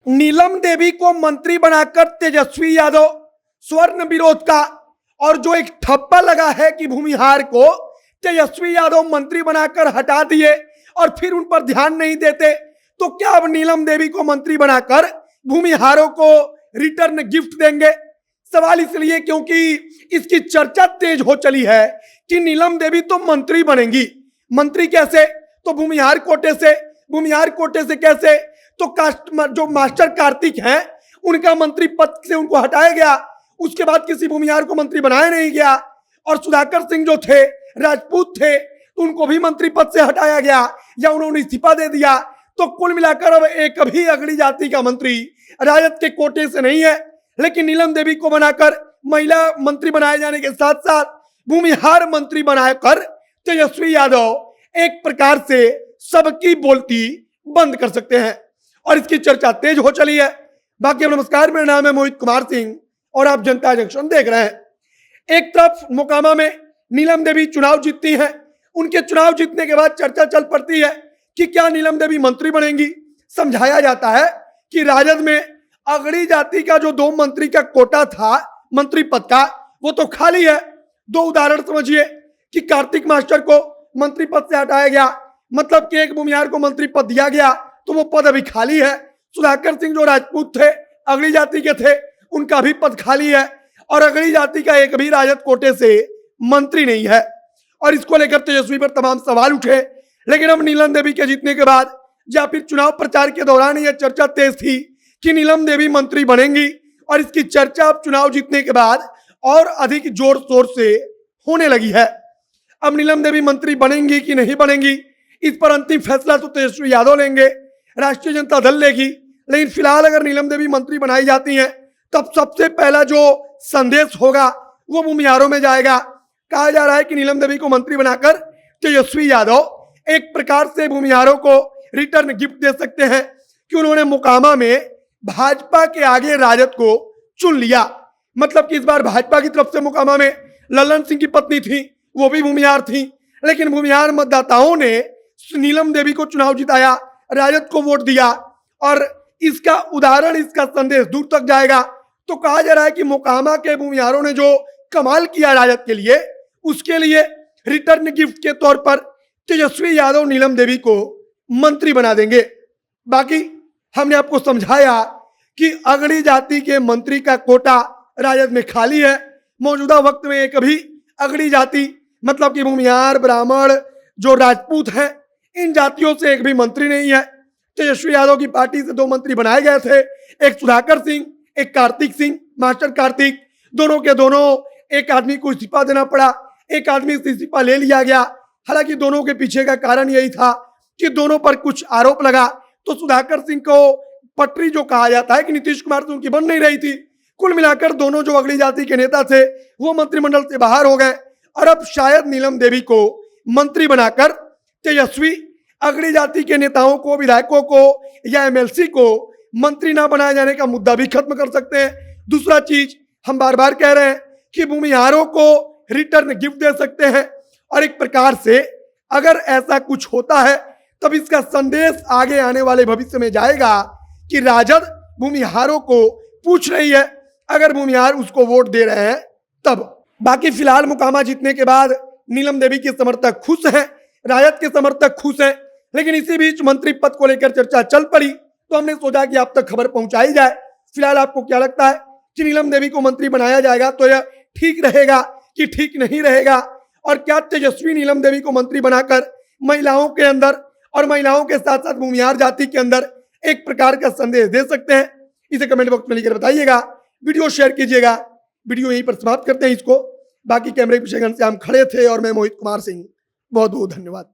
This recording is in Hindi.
नीलम देवी को मंत्री बनाकर तेजस्वी यादव स्वर्ण विरोध का और जो एक ठप्पा लगा है कि भूमिहार को तेजस्वी यादव मंत्री बनाकर हटा दिए और फिर उन पर ध्यान नहीं देते, तो क्या अब नीलम देवी को मंत्री बनाकर भूमिहारों को रिटर्न गिफ्ट देंगे? सवाल इसलिए क्योंकि इसकी चर्चा तेज हो चली है कि नीलम देवी तो मंत्री बनेंगी। मंत्री कैसे? तो भूमिहार कोटे से। भूमिहार कोटे से कैसे? तो जो मास्टर कार्तिक हैं उनका मंत्री पद से उनको हटाया गया, उसके बाद किसी भूमिहार को मंत्री बनाया नहीं गया। और सुधाकर सिंह जो थे राजपूत थे तो उनको भी मंत्री पद से हटाया गया या उन्होंने इस्तीफा दे दिया। तो कुल मिलाकर अब एक भी अगड़ी जाति का मंत्री राजद के कोटे से नहीं है। लेकिन नीलम देवी को बनाकर महिला मंत्री बनाए जाने के साथ साथ भूमिहार मंत्री बनाकर तेजस्वी यादव एक प्रकार से सबकी बोलती बंद कर सकते हैं और इसकी चर्चा तेज हो चली है। बाकी नमस्कार, मेरा नाम है मोहित कुमार सिंह और आप जनता जंक्शन देख रहे हैं। एक तरफ मोकामा में नीलम देवी चुनाव जीतती हैं, उनके चुनाव जीतने के बाद चर्चा चल पड़ती है कि क्या नीलम देवी मंत्री बनेंगी। समझाया जाता है कि राजद में अगड़ी जाति का जो 2 मंत्री का कोटा था मंत्री पद का, वो तो खाली है। 2 उदाहरण समझिए कि कार्तिक मास्टर को मंत्री पद से हटाया गया, मतलब कि एक भूमिहार को मंत्री पद दिया गया तो वो पद अभी खाली है। सुधाकर सिंह जो राजपूत थे अगड़ी जाति के थे, उनका भी पद खाली है और अगड़ी जाति का एक भी राजद कोटे से मंत्री नहीं है। और इसको लेकर तेजस्वी पर तमाम सवाल उठे। लेकिन अब नीलम देवी के जीतने के बाद या फिर चुनाव प्रचार के दौरान यह चर्चा तेज थी कि नीलम देवी मंत्री बनेंगी और इसकी चर्चा अब चुनाव जीतने के बाद और अधिक जोर शोर से होने लगी है। अब नीलम देवी मंत्री बनेंगी कि नहीं बनेंगी, इस पर अंतिम फैसला तो तेजस्वी यादव लेंगे, राष्ट्रीय जनता दल लेगी। लेकिन फिलहाल अगर नीलम देवी मंत्री बनाई जाती हैं तब सबसे पहला जो संदेश होगा वो भूमिहारों में जाएगा। कहा जा रहा है कि नीलम देवी को मंत्री बनाकर तेजस्वी यादव एक प्रकार से भूमिहारों को रिटर्न गिफ्ट दे सकते हैं कि उन्होंने मोकामा में भाजपा के आगे राजद को चुन लिया। मतलब कि इस बार भाजपा की तरफ से मोकामा में ललन सिंह की पत्नी थी, वो भी भूमिहार थी, लेकिन भूमिहार मतदाताओं ने नीलम देवी को चुनाव जिताया, राजद को वोट दिया और इसका उदाहरण, इसका संदेश दूर तक जाएगा। तो कहा जा रहा है कि मोकामा के भूमिहारों ने जो कमाल किया राजद के लिए, उसके लिए रिटर्न गिफ्ट के तौर पर तेजस्वी यादव नीलम देवी को मंत्री बना देंगे। बाकी हमने आपको समझाया कि अगड़ी जाति के मंत्री का कोटा राजद में खाली है। मौजूदा वक्त में एक भी अगड़ी जाति, मतलब कि भूमिहार, ब्राह्मण, जो राजपूत हैं, इन जातियों से एक भी मंत्री नहीं है। तेजस्वी यादव की पार्टी से 2 मंत्री बनाए गए थे, एक सुधाकर सिंह, एक कार्तिक सिंह, मास्टर कार्तिक। दोनों के दोनों, एक आदमी को इस्तीफा देना पड़ा, एक आदमी से इस्तीफा ले लिया गया। हालांकि दोनों के पीछे का कारण यही था कि दोनों पर कुछ आरोप लगा। तो सुधाकर सिंह को पटरी जो कहा जाता है कि नीतीश कुमार से उनकी बन नहीं रही थी। कुल मिलाकर दोनों जो अगड़ी जाति के नेता थे वो मंत्रिमंडल से बाहर हो गए और अब शायद नीलम देवी को मंत्री बनाकर तेजस्वी अगड़ी जाति के नेताओं को, विधायकों को या एमएलसी को मंत्री ना बनाए जाने का मुद्दा भी खत्म कर सकते हैं। दूसरा चीज, हम बार बार कह रहे हैं कि भूमिहारों को रिटर्न गिफ्ट दे सकते हैं और एक प्रकार से अगर ऐसा कुछ होता है तब इसका संदेश आगे आने वाले भविष्य में जाएगा कि राजद भूमिहारों को पूछ रही है, अगर भूमिहार उसको वोट दे रहे हैं तब। बाकी फिलहाल मोकामा जीतने के बाद नीलम देवी के समर्थक खुश हैं, राजद के समर्थक खुश हैं। लेकिन इसी बीच मंत्री पद को लेकर चर्चा चल पड़ी तो हमने सोचा कि आप तक खबर पहुंचाई जाए। फिलहाल आपको क्या लगता है कि नीलम देवी को मंत्री बनाया जाएगा तो यह ठीक रहेगा कि ठीक नहीं रहेगा? और क्या तेजस्वी नीलम देवी को मंत्री बनाकर महिलाओं के अंदर और महिलाओं के साथ साथ भूमिहार जाति के अंदर एक प्रकार का संदेश दे सकते हैं? इसे कमेंट बॉक्स में लिखकर बताइएगा, वीडियो शेयर कीजिएगा। वीडियो यहीं पर समाप्त करते हैं इसको। बाकी कैमरे के पीछे घनश्याम खड़े थे और मैं मोहित कुमार सिंह। बहुत बहुत धन्यवाद।